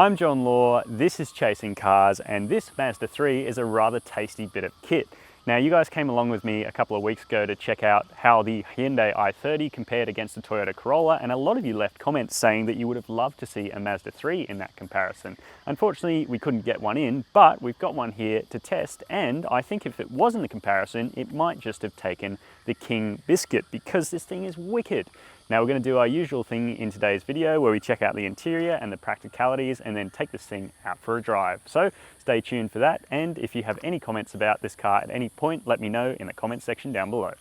I'm John Law, this is Chasing Cars, and this Mazda 3 is a rather tasty bit of kit. Now, you guys came along with me a couple of weeks ago to check out how the Hyundai i30 compared against the Toyota Corolla, and a lot of you left comments saying that you would have loved to see a Mazda 3 in that comparison. Unfortunately, we couldn't get one in, but we've got one here to test, and I think if it wasn't a comparison, it might just have taken the King Biscuit, because this thing is wicked. Now we're going to do our usual thing in today's video where we check out the interior and the practicalities and then take this thing out for a drive. So stay tuned for that, and if you have any comments about this car at any point, let me know in the comment section down below.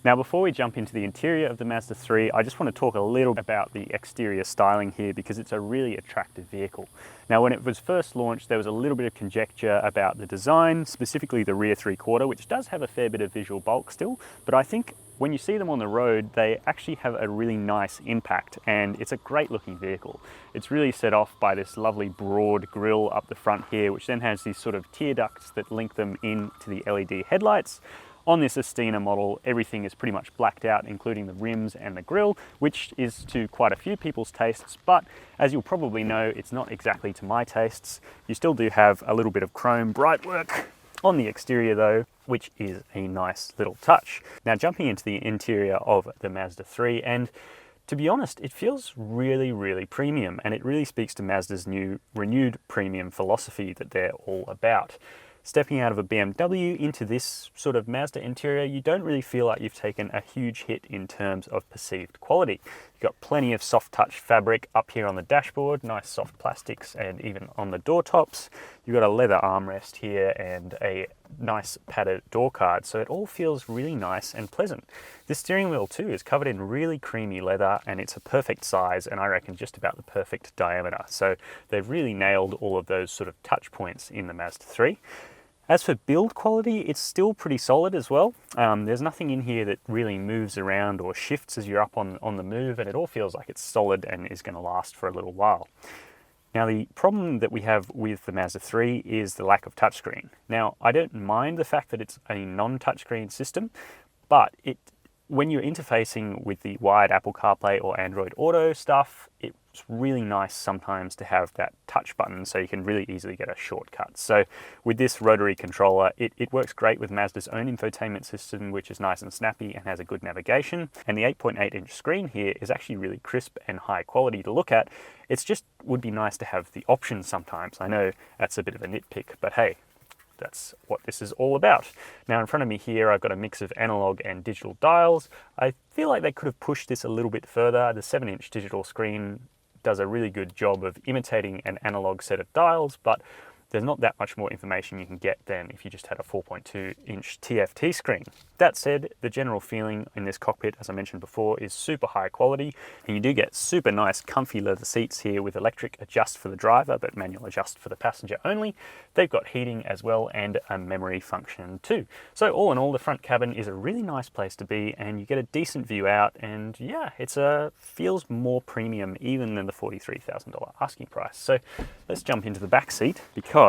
Now, before we jump into the interior of the Mazda 3, I just want to talk a little about the exterior styling here because it's a really attractive vehicle. Now, when it was first launched, there was a little bit of conjecture about the design, specifically the rear three-quarter, which does have a fair bit of visual bulk still, but I think when you see them on the road, they actually have a really nice impact, and it's a great looking vehicle. It's really set off by this lovely broad grille up the front here, which then has these sort of tear ducts that link them into the LED headlights. On this Astina model, everything is pretty much blacked out, including the rims and the grille, which is to quite a few people's tastes, but as you'll probably know, it's not exactly to my tastes. You still do have a little bit of chrome bright work on the exterior though, which is a nice little touch. Now, jumping into the interior of the Mazda 3, and to be honest, it feels really premium, and it really speaks to Mazda's new renewed premium philosophy that they're all about. Stepping out of a BMW into this sort of Mazda interior, you don't really feel like you've taken a huge hit in terms of perceived quality. You've got plenty of soft touch fabric up here on the dashboard, nice soft plastics, and even on the door tops. You've got a leather armrest here and a nice padded door card, so it all feels really nice and pleasant. This steering wheel too is covered in really creamy leather, and it's a perfect size, and I reckon just about the perfect diameter. So they've really nailed all of those sort of touch points in the Mazda 3. As for build quality, it's still pretty solid as well. There's nothing in here that really moves around or shifts as you're up on the move, and it all feels like it's solid and is going to last for a little while. Now, the problem that we have with the Mazda 3 is the lack of touchscreen. Now, I don't mind the fact that it's a non-touchscreen system, but when you're interfacing with the wired Apple CarPlay or Android Auto stuff, it's really nice sometimes to have that touch button so you can really easily get a shortcut. So with this rotary controller, it works great with Mazda's own infotainment system, which is nice and snappy and has a good navigation. And the 8.8-inch screen here is actually really crisp and high quality to look at. It's just would be nice to have the option sometimes. I know that's a bit of a nitpick, but hey, that's what this is all about. Now, in front of me here, I've got a mix of analog and digital dials. I feel like they could have pushed this a little bit further. The 7-inch digital screen does a really good job of imitating an analog set of dials, but there's not that much more information you can get than if you just had a 4.2-inch TFT screen. That said, the general feeling in this cockpit, as I mentioned before, is super high quality, and you do get super nice comfy leather seats here with electric adjust for the driver but manual adjust for the passenger only. They've got heating as well and a memory function too. So all in all, the front cabin is a really nice place to be, and you get a decent view out, and yeah, feels more premium even than the $43,000 asking price. So let's jump into the back seat, because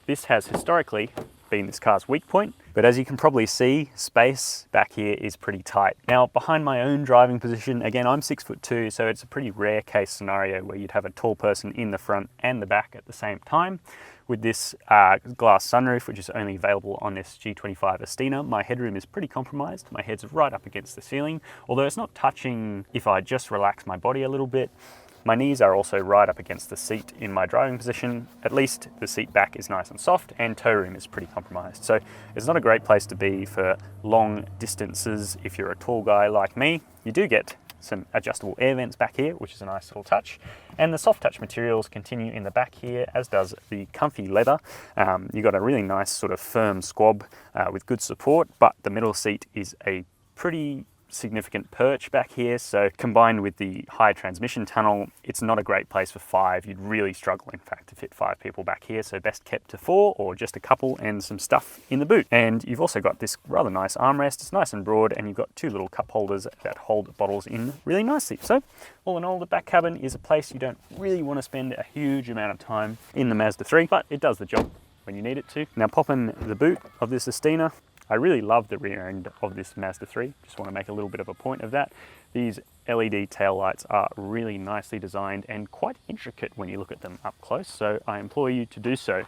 this has historically been this car's weak point, but as you can probably see, space back here is pretty tight. Now, behind my own driving position, again, I'm 6'2", so it's a pretty rare case scenario where you'd have a tall person in the front and the back at the same time. With this glass sunroof, which is only available on this G25 Astina, my headroom is pretty compromised. My head's right up against the ceiling, although it's not touching if I just relax my body a little bit. My knees are also right up against the seat in my driving position. At least the seat back is nice and soft, and toe room is pretty compromised. So it's not a great place to be for long distances if you're a tall guy like me. You do get some adjustable air vents back here, which is a nice little touch. And the soft touch materials continue in the back here, as does the comfy leather. You've got a really nice sort of firm squab with good support, but the middle seat is a pretty significant perch back here, so combined with the high transmission tunnel, it's not a great place for 5. You'd really struggle, in fact, to fit 5 people back here, so best kept to 4 or just a couple and some stuff in the boot. And you've also got this rather nice armrest. It's nice and broad, and you've got 2 little cup holders that hold bottles in really nicely. So all in all, the back cabin is a place you don't really want to spend a huge amount of time in the Mazda 3, but it does the job. when you need it to. Now pop in the boot of this Estina. I really love the rear end of this Mazda 3. Just want to make a little bit of a point of that. These LED taillights are really nicely designed and quite intricate when you look at them up close, so I implore you to do so.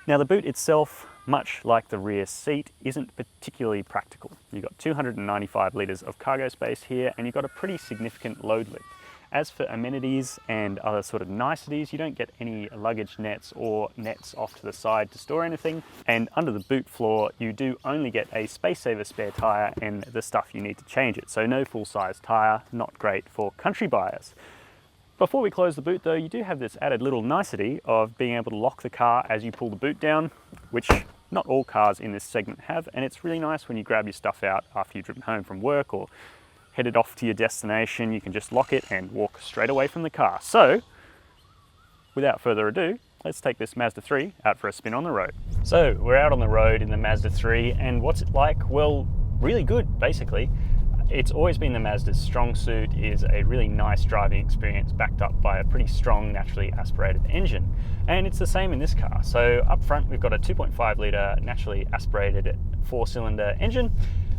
Now the boot itself, much like the rear seat, isn't particularly practical. You've got 295 litres of cargo space here, and you've got a pretty significant load lift. As for amenities and other sort of niceties, you don't get any luggage nets or nets off to the side to store anything. And under the boot floor, you do only get a space saver spare tyre and the stuff you need to change it. So no full-size tyre, not great for country buyers. Before we close the boot though, you do have this added little nicety of being able to lock the car as you pull the boot down, which not all cars in this segment have. And it's really nice when you grab your stuff out after you've driven home from work or headed off to your destination. You can just lock it and walk straight away from the car. So without further ado, let's take this Mazda 3 out for a spin on the road. So we're out on the road in the Mazda 3, and what's it like? Well, really good, basically. It's always been the Mazda's strong suit is a really nice driving experience backed up by a pretty strong naturally aspirated engine. And it's the same in this car. So up front, we've got a 2.5 litre naturally aspirated 4-cylinder engine,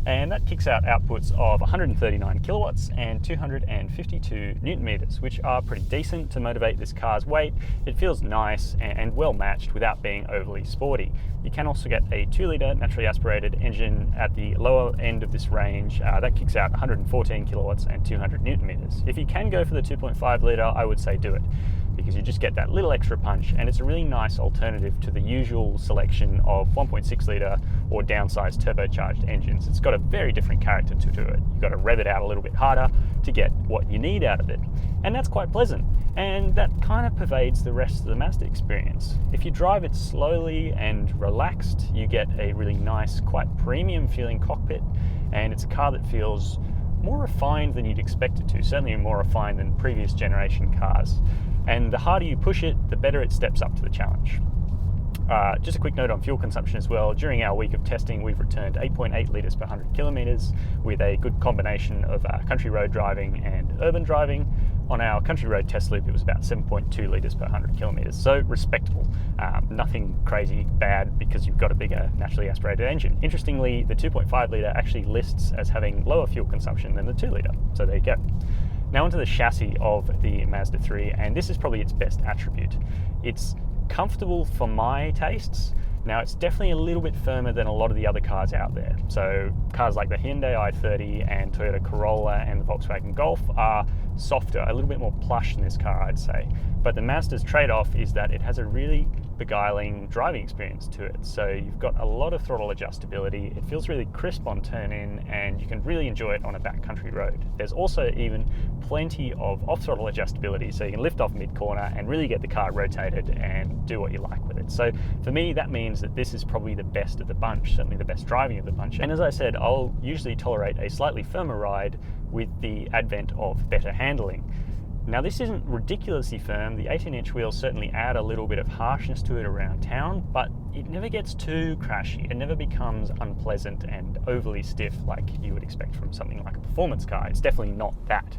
and that kicks out outputs of 139 kilowatts and 252 newton meters, which are pretty decent to motivate this car's weight. It feels nice and well matched without being overly sporty. You can also get a 2 litre naturally aspirated engine at the lower end of this range. That kicks out 114 kilowatts and 200 newton meters. If you can go for the 2.5 litre, I would say do it, because you just get that little extra punch, and it's a really nice alternative to the usual selection of 1.6 litre or downsized turbocharged engines. It's got a very different character to it. You've got to rev it out a little bit harder to get what you need out of it. And that's quite pleasant. And that kind of pervades the rest of the Mazda experience. If you drive it slowly and relaxed, you get a really nice, quite premium feeling cockpit. And it's a car that feels more refined than you'd expect it to, certainly more refined than previous generation cars. And the harder you push it, the better it steps up to the challenge. Just a quick note on fuel consumption as well. During our week of testing, we've returned 8.8 litres per 100 kilometres with a good combination of country road driving and urban driving. On our country road test loop, it was about 7.2 litres per 100 kilometres, so respectable. Nothing crazy bad because you've got a bigger naturally aspirated engine. Interestingly, the 2.5 litre actually lists as having lower fuel consumption than the 2 litre, so there you go. Now onto the chassis of the Mazda 3, and this is probably its best attribute. It's comfortable for my tastes. Now it's definitely a little bit firmer than a lot of the other cars out there. So cars like the Hyundai i30 and Toyota Corolla and the Volkswagen Golf are softer, a little bit more plush in this car, I'd say. But the Mazda's trade-off is that it has a really beguiling driving experience to it. So you've got a lot of throttle adjustability, it feels really crisp on turn-in, and you can really enjoy it on a backcountry road. There's also even plenty of off-throttle adjustability, so you can lift off mid-corner and really get the car rotated and do what you like with it. So for me, that means that this is probably the best of the bunch, certainly the best driving of the bunch. And as I said, I'll usually tolerate a slightly firmer ride with the advent of better handling. Now this isn't ridiculously firm. The 18-inch wheels certainly add a little bit of harshness to it around town, but it never gets too crashy. It never becomes unpleasant and overly stiff like you would expect from something like a performance car. It's definitely not that.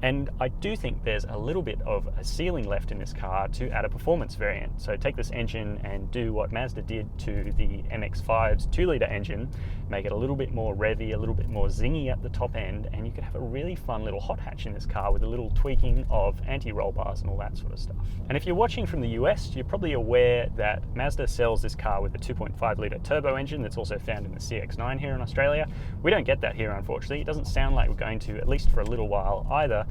And I do think there's a little bit of a ceiling left in this car to add a performance variant. So take this engine and do what Mazda did to the MX-5's 2-litre engine, make it a little bit more revvy, a little bit more zingy at the top end, and you could have a really fun little hot hatch in this car with a little tweaking of anti-roll bars and all that sort of stuff. And if you're watching from the US, you're probably aware that Mazda sells this car with a 2.5 litre turbo engine that's also found in the CX-9 here in Australia. We don't get that here, unfortunately. It doesn't sound like we're going to, at least for a little while either.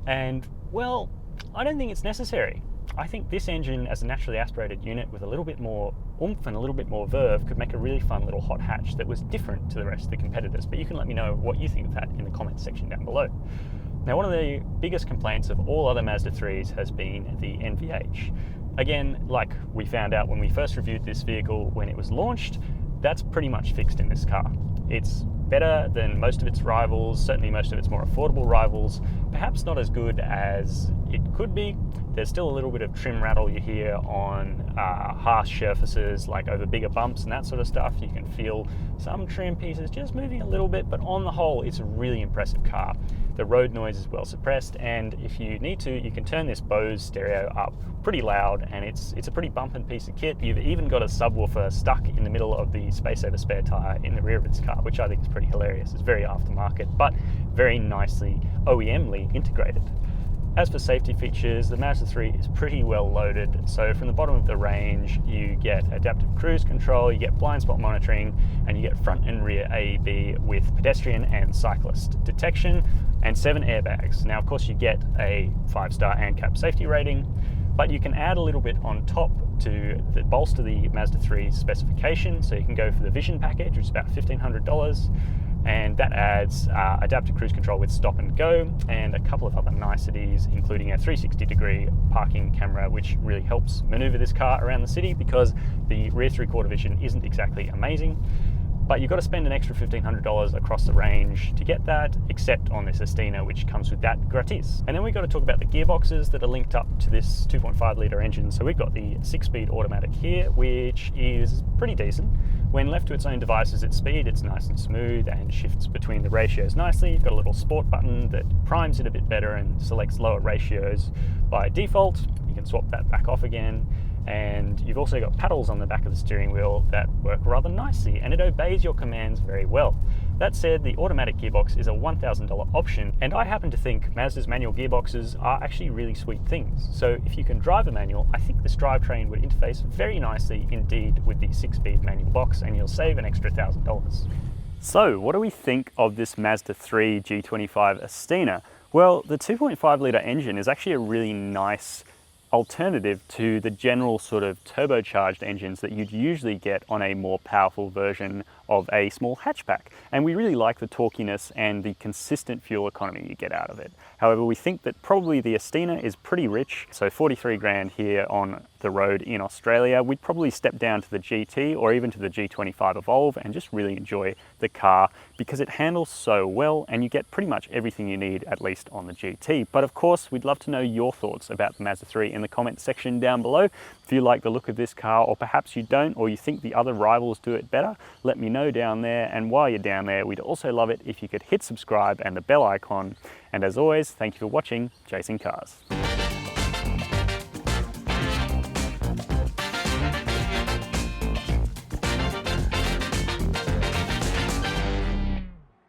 And, well, I don't think it's necessary. I think this engine as a naturally aspirated unit with a little bit more oomph and a little bit more verve could make a really fun little hot hatch that was different to the rest of the competitors. But you can let me know what you think of that in the comments section down below. Now, one of the biggest complaints of all other Mazda 3s has been the NVH. Again, like we found out when we first reviewed this vehicle when it was launched, that's pretty much fixed in this car. It's better than most of its rivals, certainly most of its more affordable rivals, perhaps not as good as it could be. There's still a little bit of trim rattle you hear on harsh surfaces, like over bigger bumps and that sort of stuff. You can feel some trim pieces just moving a little bit, but on the whole, it's a really impressive car. The road noise is well suppressed, and if you need to, you can turn this Bose stereo up pretty loud, and it's a pretty bumping piece of kit. You've even got a subwoofer stuck in the middle of the space saver spare tire in the rear of this car, which I think is pretty hilarious. It's very aftermarket, but very nicely OEM-ly integrated. As for safety features, the Mazda 3 is pretty well loaded. So from the bottom of the range, you get adaptive cruise control, you get blind spot monitoring, and you get front and rear AEB with pedestrian and cyclist detection, and 7 airbags. Now, of course, you get a 5-star ANCAP safety rating, but you can add a little bit on top to bolster the Mazda 3 specification. So you can go for the Vision package, which is about $1,500. And that adds adaptive cruise control with stop and go, and a couple of other niceties, including a 360-degree parking camera, which really helps maneuver this car around the city because the rear three-quarter vision isn't exactly amazing. But you've got to spend an extra $1,500 across the range to get that, except on this Estina, which comes with that gratis. And then we've got to talk about the gearboxes that are linked up to this 2.5 litre engine. So we've got the 6-speed automatic here, which is pretty decent. When left to its own devices at speed, it's nice and smooth and shifts between the ratios nicely. You've got a little sport button that primes it a bit better and selects lower ratios by default. You can swap that back off again. And you've also got paddles on the back of the steering wheel that work rather nicely, and it obeys your commands very well. That said, the automatic gearbox is a $1,000 option, and I happen to think Mazda's manual gearboxes are actually really sweet things. So if you can drive a manual, I think this drivetrain would interface very nicely indeed with the 6-speed manual box, and you'll save an extra $1,000. So what do we think of this Mazda 3 G25 Estina? Well, the 2.5 litre engine is actually a really nice alternative to the general sort of turbocharged engines that you'd usually get on a more powerful version of a small hatchback. And we really like the torquiness and the consistent fuel economy you get out of it. However, we think that probably the Estina is pretty rich, so 43 grand here on the road in Australia. We'd probably step down to the GT or even to the G25 Evolve and just really enjoy the car because it handles so well and you get pretty much everything you need, at least on the GT. But of course, we'd love to know your thoughts about the Mazda 3 in the comments section down below. If you like the look of this car, or perhaps you don't, or you think the other rivals do it better, let me know down there. And while you're down there, we'd also love it if you could hit subscribe and the bell icon. And as always, thank you for watching Chasing Cars.